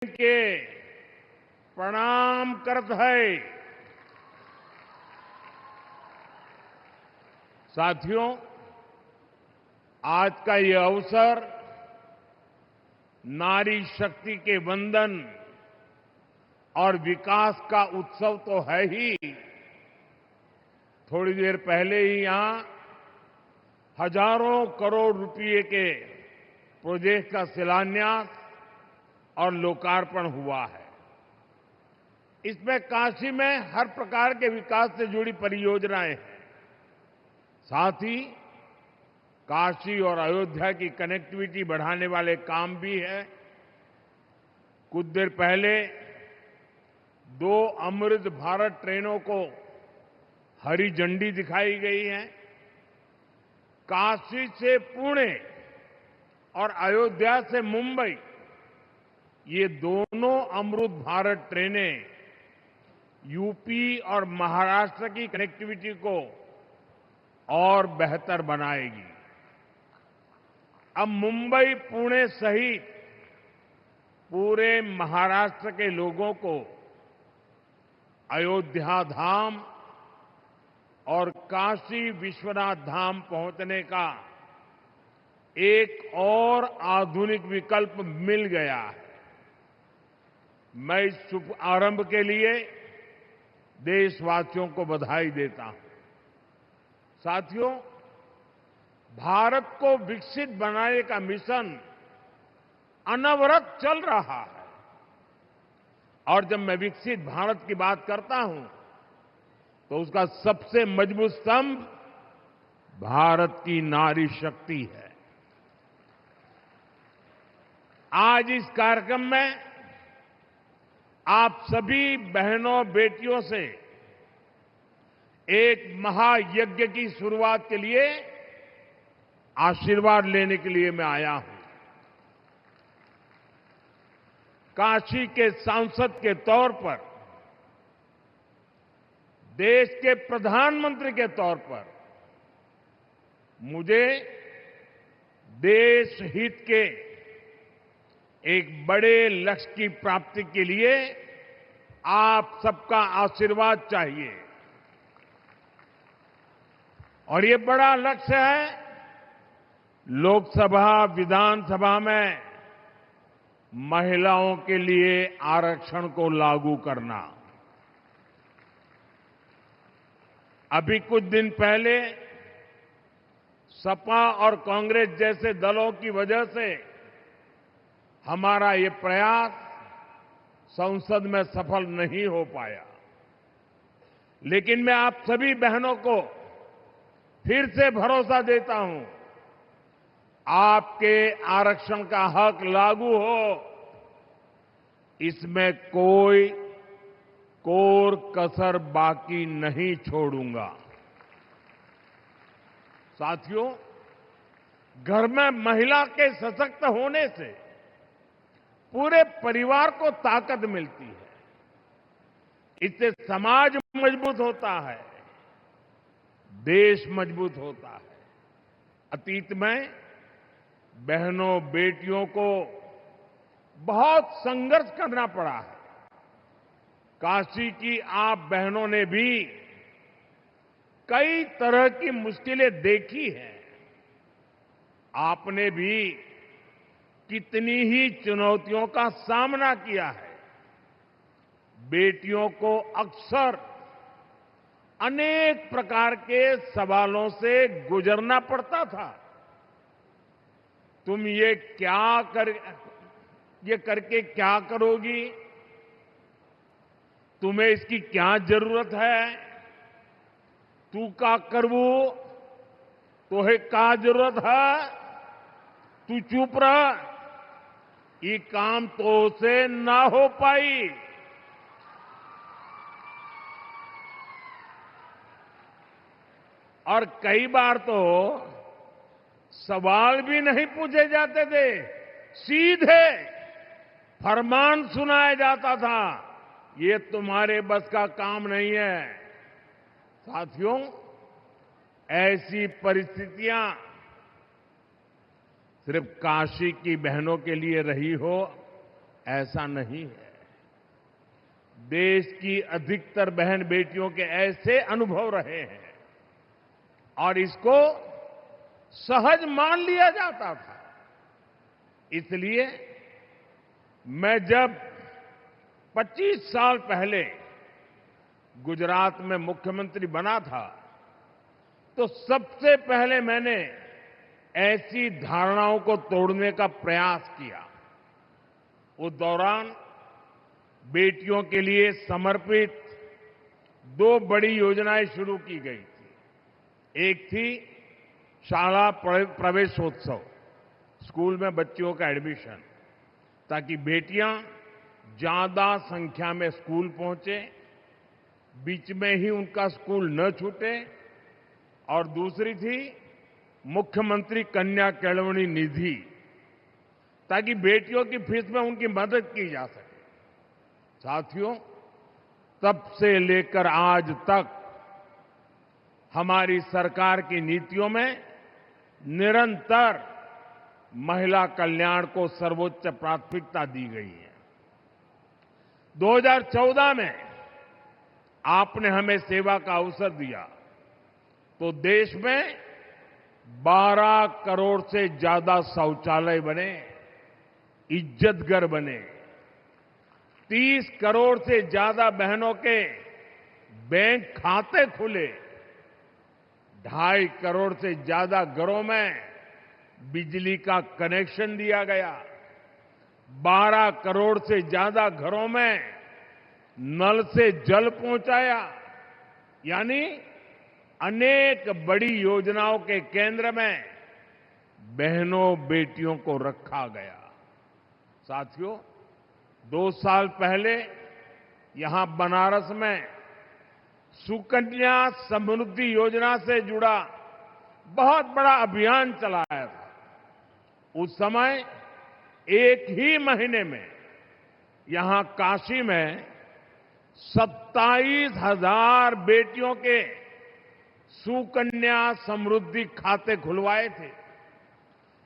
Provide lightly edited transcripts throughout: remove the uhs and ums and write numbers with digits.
के प्रणाम करत है। साथियों, आज का ये अवसर नारी शक्ति के वंदन और विकास का उत्सव तो है ही। थोड़ी देर पहले ही यहां हजारों करोड़ रुपए के प्रोजेक्ट का शिलान्यास और लोकार्पण हुआ है। इसमें काशी में हर प्रकार के विकास से जुड़ी परियोजनाएं हैं। साथ ही काशी और अयोध्या की कनेक्टिविटी बढ़ाने वाले काम भी है। कुछ देर पहले 2 अमृत भारत ट्रेनों को हरी झंडी दिखाई गई है। काशी से पुणे और अयोध्या से मुंबई, ये दोनों अमृत भारत ट्रेनें यूपी और महाराष्ट्र की कनेक्टिविटी को और बेहतर बनाएगी। अब मुंबई पुणे सहित पूरे महाराष्ट्र के लोगों को अयोध्या धाम और काशी विश्वनाथ धाम पहुंचने का एक और आधुनिक विकल्प मिल गया है। मैं इस शुभ आरंभ के लिए देशवासियों को बधाई देता हूं। साथियों, भारत को विकसित बनाने का मिशन अनवरत चल रहा है। और जब मैं विकसित भारत की बात करता हूं तो उसका सबसे मजबूत स्तंभ भारत की नारी शक्ति है। आज इस कार्यक्रम में आप सभी बहनों बेटियों से एक महायज्ञ की शुरुआत के लिए आशीर्वाद लेने के लिए मैं आया हूं। काशी के सांसद के तौर पर, देश के प्रधानमंत्री के तौर पर मुझे देश हित के एक बड़े लक्ष्य की प्राप्ति के लिए आप सबका आशीर्वाद चाहिए। और ये बड़ा लक्ष्य है लोकसभा, विधानसभा में महिलाओं के लिए आरक्षण को लागू करना। अभी कुछ दिन पहले सपा और कांग्रेस जैसे दलों की वजह से हमारा ये प्रयास संसद में सफल नहीं हो पाया। लेकिन मैं आप सभी बहनों को फिर से भरोसा देता हूं, आपके आरक्षण का हक लागू हो, इसमें कोई कोर कसर बाकी नहीं छोड़ूंगा। साथियों, घर में महिला के सशक्त होने से पूरे परिवार को ताकत मिलती है। इससे समाज मजबूत होता है, देश मजबूत होता है। अतीत में बहनों बेटियों को बहुत संघर्ष करना पड़ा है। काशी की आप बहनों ने भी कई तरह की मुश्किलें देखी हैं। आपने भी कितनी ही चुनौतियों का सामना किया है। बेटियों को अक्सर अनेक प्रकार के सवालों से गुजरना पड़ता था। तुम ये करके क्या करोगी? तुम्हें इसकी क्या जरूरत है? तू का करवू? तोहे का जरूरत है? तू चुप रह, ये काम तो से ना हो पाई। और कई बार तो सवाल भी नहीं पूछे जाते थे, सीधे फरमान सुनाया जाता था, ये तुम्हारे बस का काम नहीं है। साथियों, ऐसी परिस्थितियां सिर्फ काशी की बहनों के लिए रही हो, ऐसा नहीं है। देश की अधिकतर बहन बेटियों के ऐसे अनुभव रहे हैं और इसको सहज मान लिया जाता था। इसलिए मैं जब 25 साल पहले गुजरात में मुख्यमंत्री बना था तो सबसे पहले मैंने ऐसी धारणाओं को तोड़ने का प्रयास किया। उस दौरान बेटियों के लिए समर्पित 2 बड़ी योजनाएं शुरू की गई थी। एक थी शाला प्रवेशोत्सव, स्कूल में बच्चियों का एडमिशन, ताकि बेटियां ज्यादा संख्या में स्कूल पहुंचे, बीच में ही उनका स्कूल न छूटे। और दूसरी थी मुख्यमंत्री कन्या केळवणी निधि, ताकि बेटियों की फीस में उनकी मदद की जा सके। साथियों, तब से लेकर आज तक हमारी सरकार की नीतियों में निरंतर महिला कल्याण को सर्वोच्च प्राथमिकता दी गई है। 2014 में आपने हमें सेवा का अवसर दिया तो देश में 12 करोड़ से ज्यादा शौचालय बने, इज्जत घर बने, 30 करोड़ से ज्यादा बहनों के बैंक खाते खुले, 2.5 करोड़ से ज्यादा घरों में बिजली का कनेक्शन दिया गया, 12 करोड़ से ज्यादा घरों में नल से जल पहुंचाया। यानी अनेक बड़ी योजनाओं के केंद्र में बहनों बेटियों को रखा गया। साथियों, 2 साल पहले यहां बनारस में सुकन्या समृद्धि योजना से जुड़ा बहुत बड़ा अभियान चलाया था। उस समय एक ही महीने में यहां काशी में 27,000 बेटियों के सुकन्या समृद्धि खाते खुलवाए थे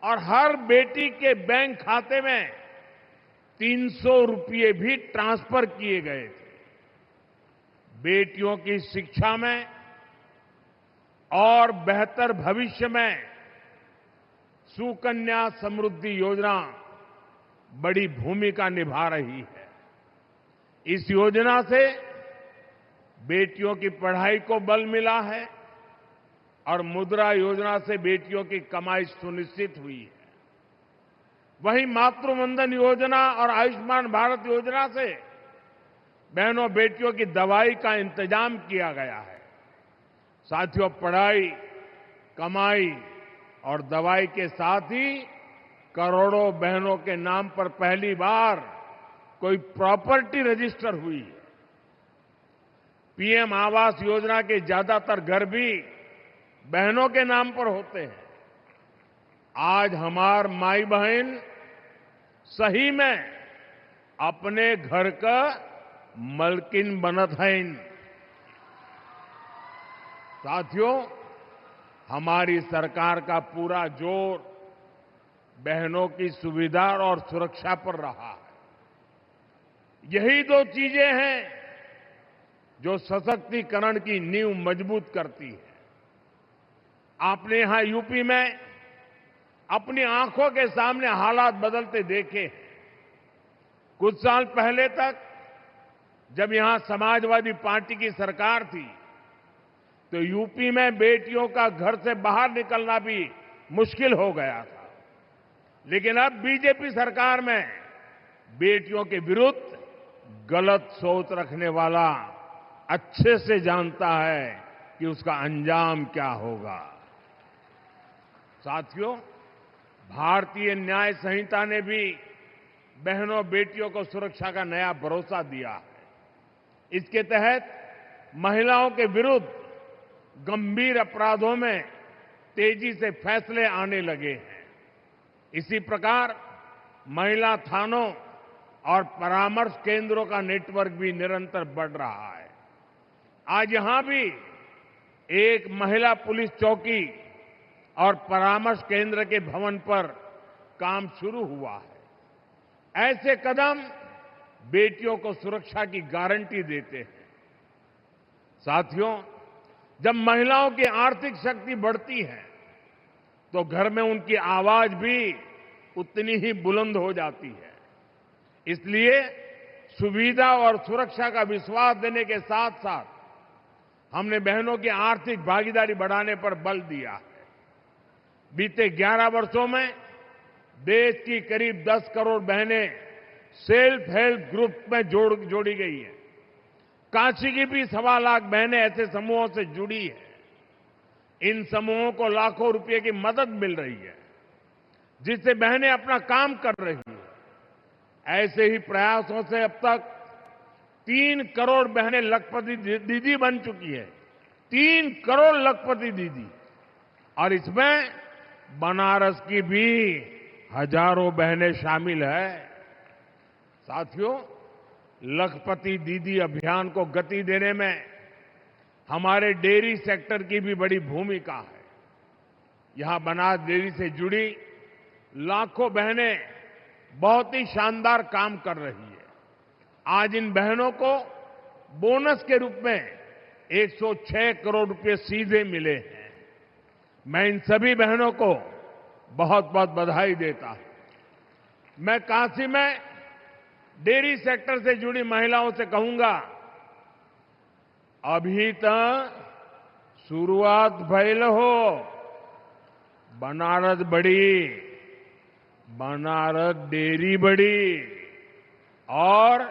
और हर बेटी के बैंक खाते में 300 रुपये भी ट्रांसफर किए गए थे। बेटियों की शिक्षा में और बेहतर भविष्य में सुकन्या समृद्धि योजना बड़ी भूमिका निभा रही है। इस योजना से बेटियों की पढ़ाई को बल मिला है और मुद्रा योजना से बेटियों की कमाई सुनिश्चित हुई है। वहीं मातृवंदन योजना और आयुष्मान भारत योजना से बहनों बेटियों की दवाई का इंतजाम किया गया है। साथियों, पढ़ाई, कमाई और दवाई के साथ ही करोड़ों बहनों के नाम पर पहली बार कोई प्रॉपर्टी रजिस्टर हुई है। पीएम आवास योजना के ज्यादातर घर भी बहनों के नाम पर होते हैं। आज हमार माई बहन सही में अपने घर का मलकिन बनत हैं। साथियों, हमारी सरकार का पूरा जोर बहनों की सुविधा और सुरक्षा पर रहा है। यही 2 चीजें हैं जो सशक्तिकरण की नींव मजबूत करती है। आपने यहां यूपी में अपनी आंखों के सामने हालात बदलते देखे हैं। कुछ साल पहले तक जब यहां समाजवादी पार्टी की सरकार थी तो यूपी में बेटियों का घर से बाहर निकलना भी मुश्किल हो गया था। लेकिन अब बीजेपी सरकार में बेटियों के विरुद्ध गलत सोच रखने वाला अच्छे से जानता है कि उसका अंजाम क्या होगा। साथियों, भारतीय न्याय संहिता ने भी बहनों बेटियों को सुरक्षा का नया भरोसा दिया है। इसके तहत महिलाओं के विरुद्ध गंभीर अपराधों में तेजी से फैसले आने लगे हैं। इसी प्रकार महिला थानों और परामर्श केंद्रों का नेटवर्क भी निरंतर बढ़ रहा है। आज यहां भी एक महिला पुलिस चौकी और परामर्श केंद्र के भवन पर काम शुरू हुआ है। ऐसे कदम बेटियों को सुरक्षा की गारंटी देते हैं। साथियों, जब महिलाओं की आर्थिक शक्ति बढ़ती है तो घर में उनकी आवाज भी उतनी ही बुलंद हो जाती है। इसलिए सुविधा और सुरक्षा का विश्वास देने के साथ साथ हमने बहनों की आर्थिक भागीदारी बढ़ाने पर बल दिया है। बीते 11 वर्षों में देश की करीब 10 करोड़ बहनें सेल्फ हेल्प ग्रुप में जोड़ी गई हैं। काशी की भी 1.25 लाख बहनें ऐसे समूहों से जुड़ी हैं। इन समूहों को लाखों रुपए की मदद मिल रही है, जिससे बहनें अपना काम कर रही हैं। ऐसे ही प्रयासों से अब तक 3 करोड़ बहनें लखपति दीदी बन चुकी है। 3 करोड़ लखपति दीदी, और इसमें बनारस की भी हजारों बहनें शामिल है। साथियों, लखपति दीदी अभियान को गति देने में हमारे डेयरी सेक्टर की भी बड़ी भूमिका है। यहां बनास डेयरी से जुड़ी लाखों बहनें बहुत ही शानदार काम कर रही है। आज इन बहनों को बोनस के रूप में 106 करोड़ रुपए सीधे मिले हैं। मैं इन सभी बहनों को बहुत बहुत बधाई देता हूं। मैं काशी में डेयरी सेक्टर से जुड़ी महिलाओं से कहूंगा, अभी तक शुरुआत भइल हो। बनारस बड़ी, बनारस डेयरी बड़ी और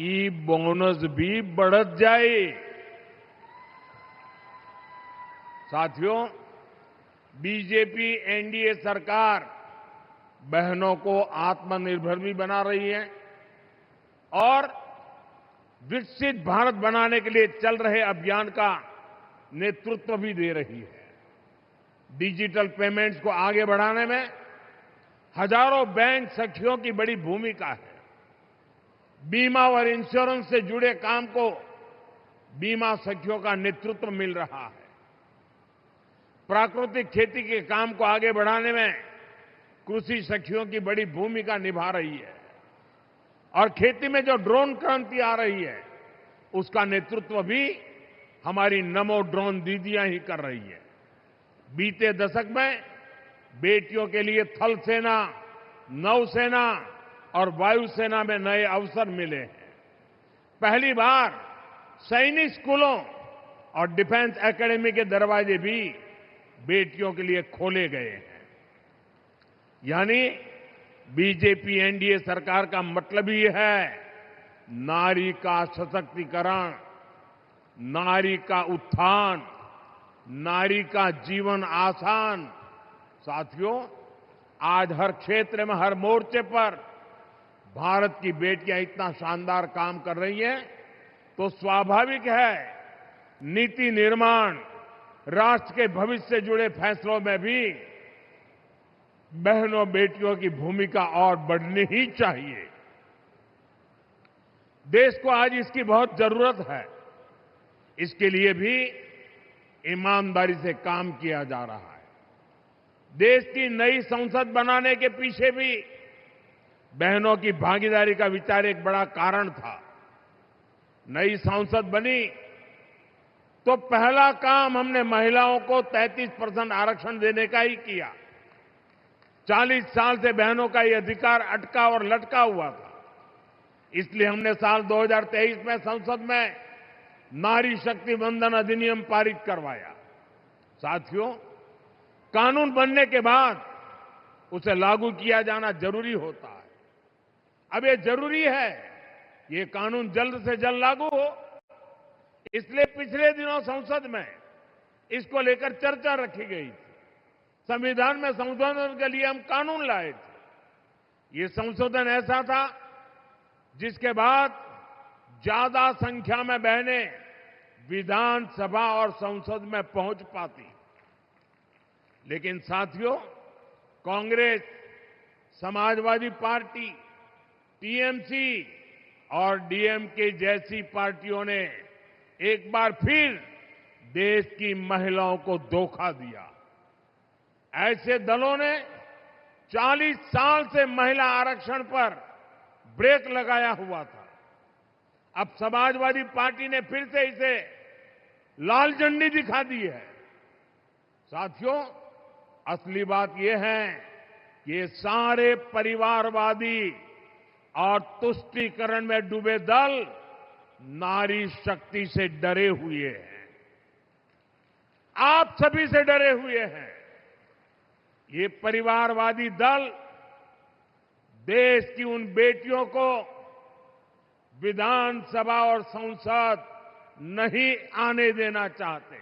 ई बोनस भी बढ़त जाए। साथियों, बीजेपी एनडीए सरकार बहनों को आत्मनिर्भर भी बना रही है और विकसित भारत बनाने के लिए चल रहे अभियान का नेतृत्व भी दे रही है। डिजिटल पेमेंट्स को आगे बढ़ाने में हजारों बैंक सखियों की बड़ी भूमिका है। बीमा और इंश्योरेंस से जुड़े काम को बीमा सखियों का नेतृत्व मिल रहा है। प्राकृतिक खेती के काम को आगे बढ़ाने में कृषि सखियों की बड़ी भूमिका निभा रही है और खेती में जो ड्रोन क्रांति आ रही है उसका नेतृत्व भी हमारी नमो ड्रोन दीदियां ही कर रही है। बीते दशक में बेटियों के लिए थल सेना, नौसेना और वायुसेना में नए अवसर मिले हैं। पहली बार सैनिक स्कूलों और डिफेंस एकेडमी के दरवाजे भी बेटियों के लिए खोले गए हैं। यानी बीजेपी एनडीए सरकार का मतलब ही है नारी का सशक्तिकरण, नारी का उत्थान, नारी का जीवन आसान। साथियों, आज हर क्षेत्र में, हर मोर्चे पर भारत की बेटियां इतना शानदार काम कर रही हैं तो स्वाभाविक है नीति निर्माण, राष्ट्र के भविष्य से जुड़े फैसलों में भी बहनों बेटियों की भूमिका और बढ़नी ही चाहिए। देश को आज इसकी बहुत जरूरत है। इसके लिए भी ईमानदारी से काम किया जा रहा है। देश की नई संसद बनाने के पीछे भी बहनों की भागीदारी का विचार एक बड़ा कारण था। नई संसद बनी तो पहला काम हमने महिलाओं को 33% आरक्षण देने का ही किया। 40 साल से बहनों का ये अधिकार अटका और लटका हुआ था। इसलिए हमने साल 2023 में संसद में नारी शक्ति वंदन अधिनियम पारित करवाया। साथियों, कानून बनने के बाद उसे लागू किया जाना जरूरी होता है। अब ये जरूरी है ये कानून जल्द से जल्द लागू हो। इसलिए पिछले दिनों संसद में इसको लेकर चर्चा रखी गई थी। संविधान में संशोधन के लिए हम कानून लाए थे। ये संशोधन ऐसा था जिसके बाद ज्यादा संख्या में बहनें विधानसभा और संसद में पहुंच पाती। लेकिन साथियों, कांग्रेस, समाजवादी पार्टी, टीएमसी और डीएमके जैसी पार्टियों ने एक बार फिर देश की महिलाओं को धोखा दिया। ऐसे दलों ने 40 साल से महिला आरक्षण पर ब्रेक लगाया हुआ था। अब समाजवादी पार्टी ने फिर से इसे लाल झंडी दिखा दी है। साथियों, असली बात यह है कि ये सारे परिवारवादी और तुष्टीकरण में डूबे दल नारी शक्ति से डरे हुए हैं। आप सभी से डरे हुए हैं। ये परिवारवादी दल देश की उन बेटियों को विधानसभा और संसद नहीं आने देना चाहते,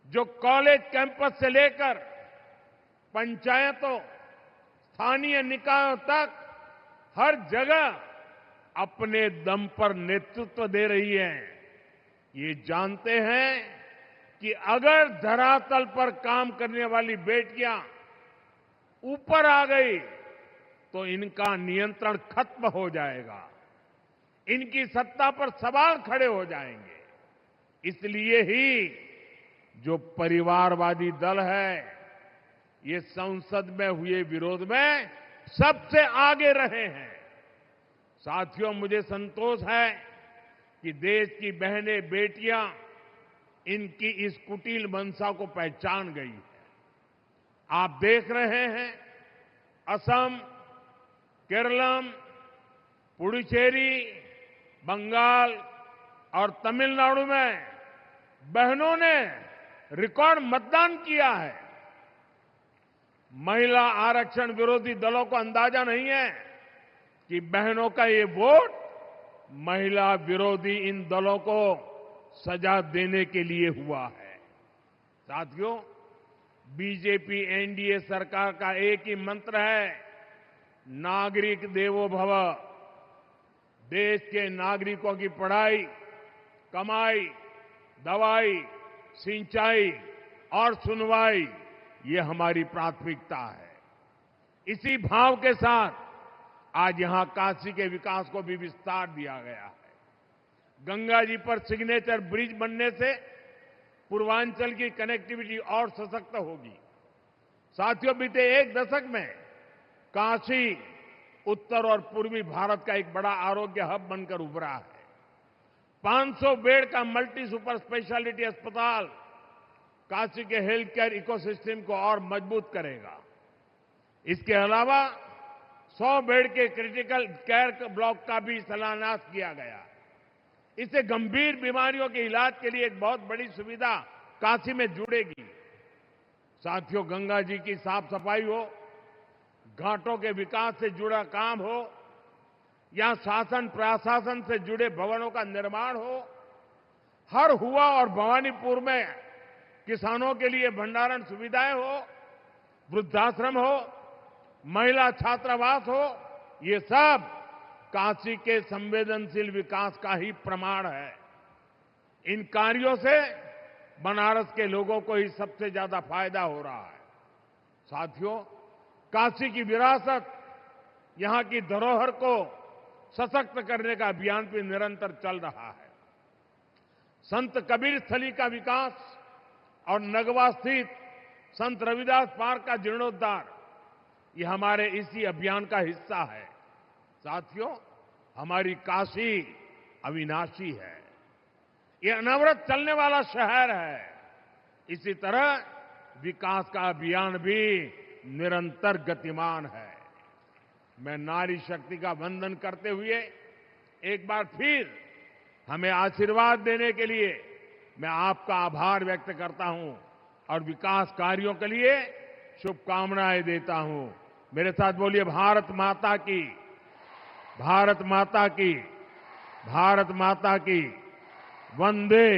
जो कॉलेज कैंपस से लेकर पंचायतों, स्थानीय निकायों तक हर जगह अपने दम पर नेतृत्व दे रही है। ये जानते हैं कि अगर धरातल पर काम करने वाली बेटियां ऊपर आ गई तो इनका नियंत्रण खत्म हो जाएगा, इनकी सत्ता पर सवाल खड़े हो जाएंगे। इसलिए ही जो परिवारवादी दल है, ये संसद में हुए विरोध में सबसे आगे रहे हैं। साथियों, मुझे संतोष है कि देश की बहनें, बेटियां इनकी इस कुटिल मंशा को पहचान गई है। आप देख रहे हैं, असम, केरलम, पुडुचेरी, बंगाल और तमिलनाडु में बहनों ने रिकॉर्ड मतदान किया है। महिला आरक्षण विरोधी दलों को अंदाजा नहीं है कि बहनों का ये वोट महिला विरोधी इन दलों को सजा देने के लिए हुआ है। साथियों, बीजेपी एनडीए सरकार का एक ही मंत्र है, नागरिक देवो भव। देश के नागरिकों की पढ़ाई, कमाई, दवाई, सिंचाई और सुनवाई, ये हमारी प्राथमिकता है। इसी भाव के साथ आज यहां काशी के विकास को भी विस्तार दिया गया है। गंगा जी पर सिग्नेचर ब्रिज बनने से पूर्वांचल की कनेक्टिविटी और सशक्त होगी। साथियों, बीते एक दशक में काशी उत्तर और पूर्वी भारत का एक बड़ा आरोग्य हब बनकर उभरा है। 500 बेड का मल्टी सुपर स्पेशलिटी अस्पताल काशी के हेल्थ केयर इकोसिस्टम को और मजबूत करेगा। इसके अलावा 100 बेड के क्रिटिकल केयर ब्लॉक का भी शिलान्यास किया गया। इससे गंभीर बीमारियों के इलाज के लिए एक बहुत बड़ी सुविधा काशी में जुड़ेगी। साथियों, गंगा जी की साफ सफाई हो, घाटों के विकास से जुड़ा काम हो या शासन प्रशासन से जुड़े भवनों का निर्माण हो, हर हुआ और भवानीपुर में किसानों के लिए भंडारण सुविधाएं हो, वृद्धाश्रम हो, महिला छात्रावास हो, ये सब काशी के संवेदनशील विकास का ही प्रमाण है। इन कार्यों से बनारस के लोगों को ही सबसे ज्यादा फायदा हो रहा है। साथियों, काशी की विरासत, यहां की धरोहर को सशक्त करने का अभियान भी निरंतर चल रहा है। संत कबीर स्थली का विकास और नगवा स्थित संत रविदास पार्क का जीर्णोद्धार, ये हमारे इसी अभियान का हिस्सा है। साथियों, हमारी काशी अविनाशी है, ये अनवरत चलने वाला शहर है। इसी तरह विकास का अभियान भी निरंतर गतिमान है। मैं नारी शक्ति का वंदन करते हुए एक बार फिर हमें आशीर्वाद देने के लिए मैं आपका आभार व्यक्त करता हूं और विकास कार्यों के लिए शुभकामनाएं देता हूं। मेरे साथ बोलिए, भारत माता की, भारत माता की, भारत माता की। वंदे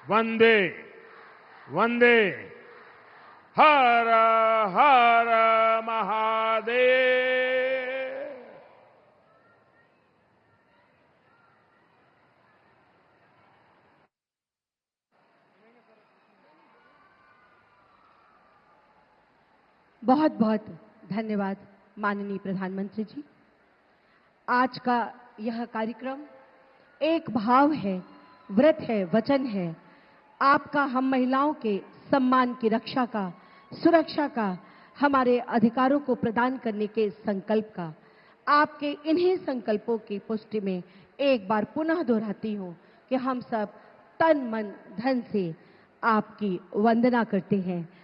वंदे वंदे। हर हर महादेव। बहुत बहुत धन्यवाद माननीय प्रधानमंत्री जी। आज का यह कार्यक्रम एक भाव है, व्रत है, वचन है, आपका हम महिलाओं के सम्मान की रक्षा का, सुरक्षा का, हमारे अधिकारों को प्रदान करने के संकल्प का। आपके इन्हीं संकल्पों की पुष्टि में एक बार पुनः दोहराती हूं कि हम सब तन मन धन से आपकी वंदना करते हैं।